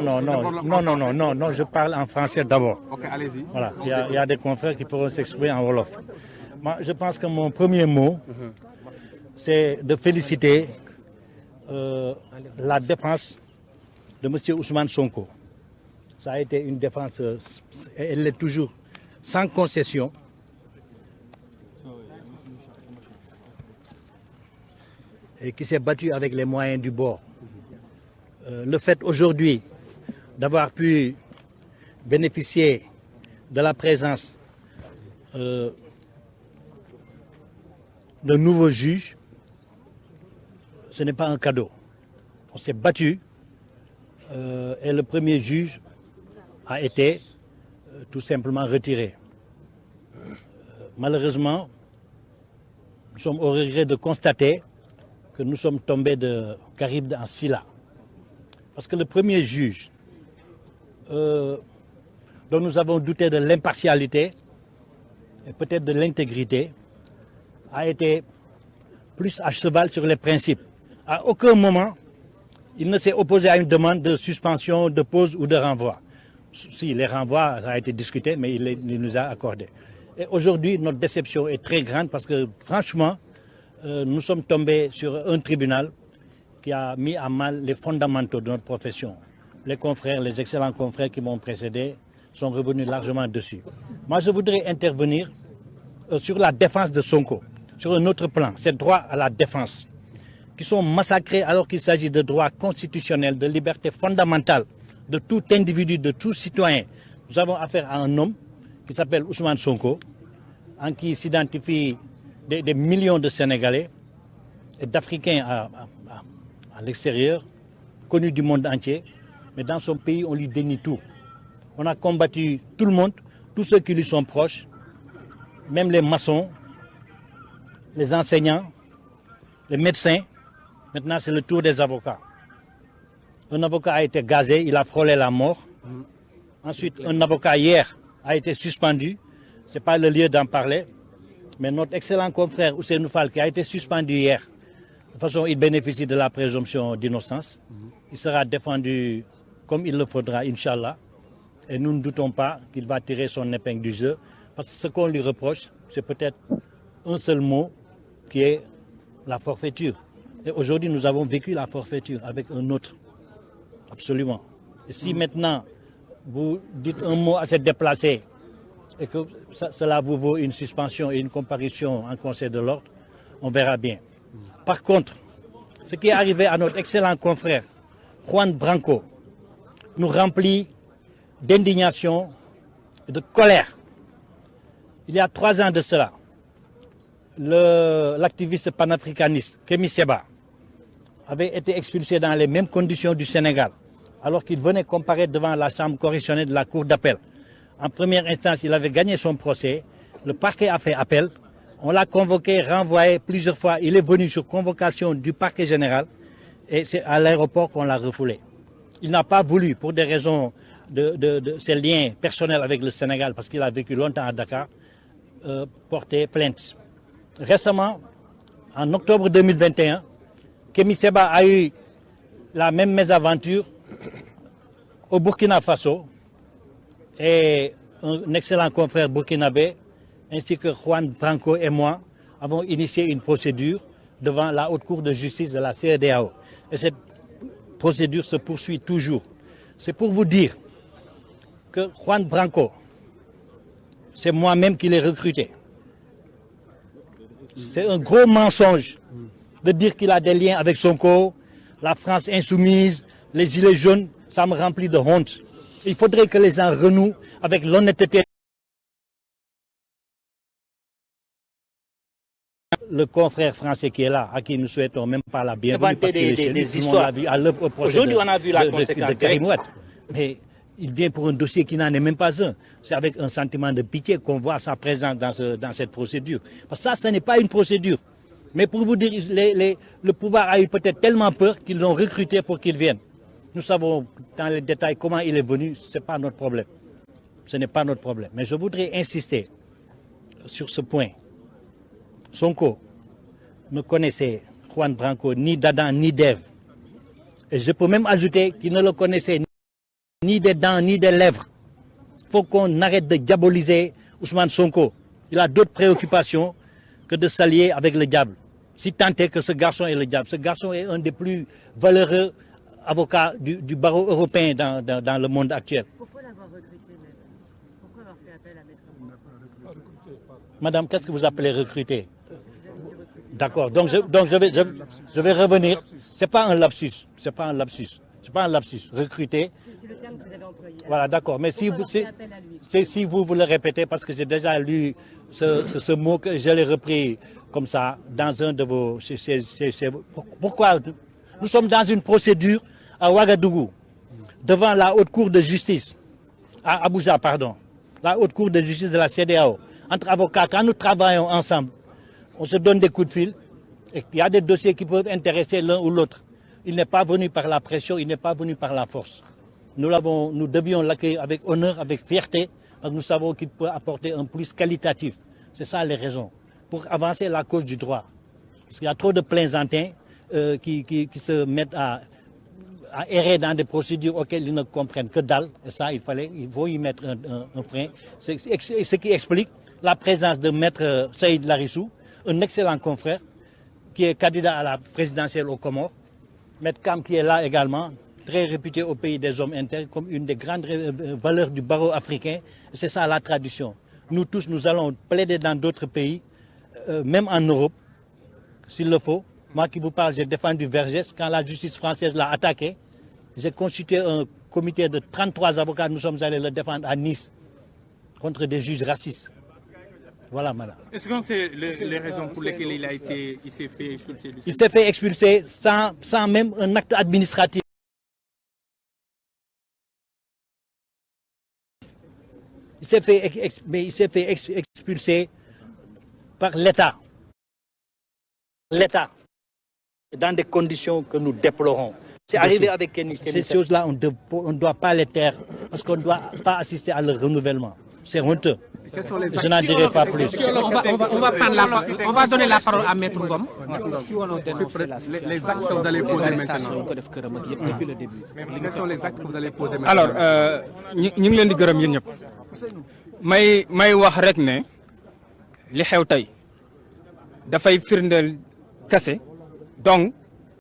Non, je parle en français d'abord. Ok, allez-y. Voilà, il y a des confrères qui pourront s'exprimer en Wolof. Moi, je pense que mon premier mot, c'est de féliciter la défense de M. Ousmane Sonko. Ça a été une défense, elle est toujours sans concession. Et qui s'est battue avec les moyens du bord. Le fait aujourd'hui d'avoir pu bénéficier de la présence de nouveaux juges, ce n'est pas un cadeau. On s'est battu et le premier juge a été tout simplement retiré. Malheureusement, nous sommes au regret de constater que nous sommes tombés de Charybde en Scylla. Parce que le premier juge dont nous avons douté de l'impartialité et peut-être de l'intégrité a été plus à cheval sur les principes. À aucun moment, il ne s'est opposé à une demande de suspension, de pause ou de renvoi. Si, les renvois, ça a été discuté, mais il nous a accordé. Et aujourd'hui, notre déception est très grande parce que, franchement, nous sommes tombés sur un tribunal qui a mis à mal les fondamentaux de notre profession. Les confrères, les excellents confrères qui m'ont précédé sont revenus largement dessus. Moi, je voudrais intervenir sur la défense de Sonko, sur un autre plan, ces droits à la défense, qui sont massacrés alors qu'il s'agit de droits constitutionnels, de libertés fondamentales, de tout individu, de tout citoyen. Nous avons affaire à un homme qui s'appelle Ousmane Sonko, en qui s'identifient des millions de Sénégalais et d'Africains à l'extérieur, connus du monde entier, mais dans son pays, on lui dénie tout. On a combattu tout le monde, tous ceux qui lui sont proches, même les maçons, les enseignants, les médecins. Maintenant, c'est le tour des avocats. Un avocat a été gazé, il a frôlé la mort. Ensuite, un avocat hier a été suspendu. Ce n'est pas le lieu d'en parler. Mais notre excellent confrère Ousseynou Fall, qui a été suspendu hier, de toute façon, il bénéficie de la présomption d'innocence. Il sera défendu comme il le faudra, Inch'Allah. Et nous ne doutons pas qu'il va tirer son épingle du jeu. Parce que ce qu'on lui reproche, c'est peut-être un seul mot, qui est la forfaiture. Et aujourd'hui, nous avons vécu la forfaiture avec un autre. Absolument. Et si maintenant, vous dites un mot assez déplacé, et que cela vous vaut une suspension et une comparution en Conseil de l'ordre, on verra bien. Par contre, ce qui est arrivé à notre excellent confrère, Juan Branco, nous remplit d'indignation et de colère. Il y a 3 ans de cela, l'activiste panafricaniste Kémi Séba avait été expulsé dans les mêmes conditions du Sénégal, alors qu'il venait comparaître devant la chambre correctionnelle de la Cour d'appel. En première instance, il avait gagné son procès. Le parquet a fait appel. On l'a convoqué, renvoyé plusieurs fois. Il est venu sur convocation du parquet général et c'est à l'aéroport qu'on l'a refoulé. Il n'a pas voulu, pour des raisons de ses liens personnels avec le Sénégal, parce qu'il a vécu longtemps à Dakar, porter plainte. Récemment, en octobre 2021, Kémi Séba a eu la même mésaventure au Burkina Faso. Et un excellent confrère burkinabé, ainsi que Juan Branco et moi, avons initié une procédure devant la Haute Cour de justice de la CEDEAO. Et cette procédure se poursuit toujours. C'est pour vous dire que Juan Branco, c'est moi-même qui l'ai recruté. C'est un gros mensonge de dire qu'il a des liens avec Sonko, la France insoumise, les gilets jaunes, ça me remplit de honte. Il faudrait que les gens renouent avec l'honnêteté. Le confrère français qui est là, à qui nous souhaitons même pas la bienvenue, parce des histoires. Aujourd'hui, on a vu la conséquence de Karim Wade. Mais il vient pour un dossier qui n'en est même pas un. C'est avec un sentiment de pitié qu'on voit sa présence dans cette procédure. Parce que ça, ce n'est pas une procédure. Mais pour vous dire, le pouvoir a eu peut-être tellement peur qu'ils l'ont recruté pour qu'il vienne. Nous savons dans les détails comment il est venu, ce n'est pas notre problème. Ce n'est pas notre problème. Mais je voudrais insister sur ce point. Sonko ne connaissait Juan Branco ni d'Adam ni d'Ève. Et je peux même ajouter qu'il ne le connaissait ni ni des dents, ni des lèvres. Il faut qu'on arrête de diaboliser Ousmane Sonko. Il a d'autres préoccupations que de s'allier avec le diable. Si tant est que ce garçon est le diable, ce garçon est un des plus valeureux avocats du barreau européen dans le monde actuel. Pourquoi l'avoir recruté, maître? Pourquoi avoir fait appel à maître? Madame, qu'est-ce que vous appelez recruter? D'accord, donc je vais revenir. C'est pas un lapsus, c'est pas un lapsus. C'est pas un lapsus. Recruter. C'est le terme que vous avez employé. Voilà, d'accord. Mais si vous le répétez, parce que j'ai déjà lu ce mot, que je l'ai repris comme ça dans un de vos... Pourquoi? Nous sommes dans une procédure à Ouagadougou, devant la haute cour de justice, à Abuja, pardon, la haute cour de justice de la CEDEAO, entre avocats. Quand nous travaillons ensemble, on se donne des coups de fil, et il y a des dossiers qui peuvent intéresser l'un ou l'autre. Il n'est pas venu par la pression, il n'est pas venu par la force. Nous devions l'accueillir avec honneur, avec fierté, parce que nous savons qu'il peut apporter un plus qualitatif. C'est ça les raisons, pour avancer la cause du droit. Parce qu'il y a trop de plaisantins qui se mettent à errer dans des procédures auxquelles ils ne comprennent que dalle. Et ça, il faut y mettre un frein. C'est ce qui explique la présence de Maître Saïd Larissou, un excellent confrère, qui est candidat à la présidentielle aux Comores. Maître Kam qui est là également, très réputé au pays des hommes internes comme une des grandes valeurs du barreau africain. C'est ça la tradition. Nous tous, nous allons plaider dans d'autres pays, même en Europe, s'il le faut. Moi qui vous parle, j'ai défendu Vergès. Quand la justice française l'a attaqué, j'ai constitué un comité de 33 avocats. Nous sommes allés le défendre à Nice contre des juges racistes. Voilà, madame. Est-ce que c'est les raisons pour lesquelles il s'est fait expulser? Il s'est fait expulser sans même un acte administratif. Il s'est fait expulser par l'État. L'État, dans des conditions que nous déplorons. C'est arrivé avec Kenny. Ces choses-là, on ne doit pas les taire parce qu'on ne doit pas assister à leur renouvellement. C'est honteux. Je n'en dirai pas plus. On va donner la parole à Maître Ngom. Les actes que vous allez poser maintenant. Quels sont les actes que vous allez poser maintenant? Alors, ñu ngi leen di gërëm yéen ñëpp. may wax rek ne li xew tey dafay firndeel kese donc